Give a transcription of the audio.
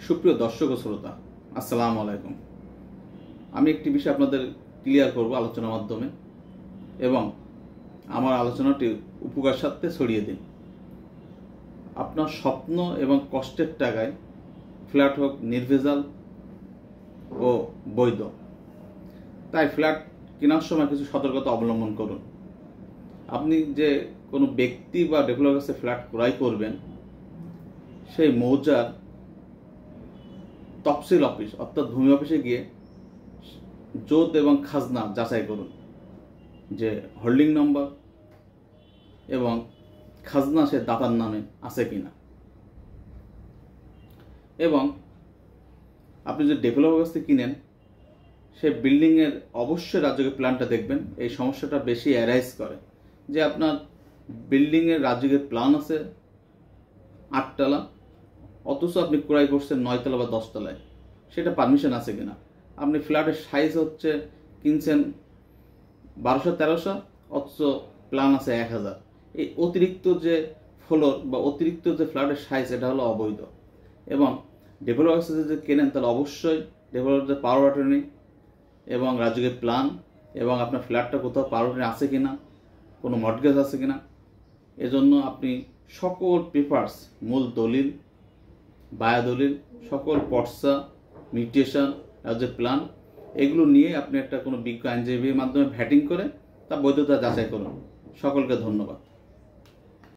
সুপ্রিয় দর্শক ও শ্রোতা, আসসালামু আলাইকুম। আমি একটি বিষয় আপনাদের ক্লিয়ার করব আলোচনার মাধ্যমে, এবং আমার আলোচনাটি উপকার স্বার্থে ছড়িয়ে দিন। আপনার স্বপ্ন এবং কষ্টের টাকায় ফ্ল্যাট হোক নির্ভেজাল ও বৈধ, তাই ফ্ল্যাট কেনার সময় কিছু সতর্কতা অবলম্বন করুন। আপনি যে কোনো ব্যক্তি বা ডেভেলপারের কাছে ফ্ল্যাট ক্রয় করবেন, সেই মৌজার তফসিল অফিস অর্থাৎ ভূমি অফিসে গিয়ে জোত এবং খাজনা যাচাই করুন যে হোল্ডিং নম্বর এবং খাজনা সে দাতার নামে আছে কিনা। এবং আপনি যে ডেভেলপার কাছ থেকে কিনেন, সে বিল্ডিংয়ের অবশ্যই রাজযোগের প্ল্যানটা দেখবেন। এই সমস্যাটা বেশি অ্যারাইজ করে যে আপনার বিল্ডিংয়ের রাজযোগের প্ল্যান আছে 8 তলা, অথচ আপনি ক্রয় করছেন 9 তলা বা 10 তলায়। সেটা পারমিশন আছে কিনা। আপনি ফ্ল্যাটের সাইজ হচ্ছে কিনছেন 1200-1300, অথচ প্ল্যান আছে 1000। এই অতিরিক্ত যে ফ্লোর বা অতিরিক্ত যে ফ্ল্যাটের সাইজ, এটা হলো অবৈধ। এবং ডেভেলপার যদি কেনেন, তাহলে অবশ্যই ডেভেলপারদের পাওয়ার অ্যাটর্নি এবং রাজযোগের প্ল্যান এবং আপনার ফ্ল্যাটটা কোথাও পাওয়ার অ্যাটর্নি আছে কিনা, কোনো মর্টগেজ আছে কিনা, এজন্য আপনি সকল পেপারস, মূল দলিল, বায়া দলিল, সকল পর্চা, মিউটেশন, রাজ্যের প্ল্যান, এগুলো নিয়ে আপনি একটা কোনো বিজ্ঞ আইনজীবীর মাধ্যমে ভ্যাটিং করে তার বৈধতা যাচাই করুন। সকলকে ধন্যবাদ।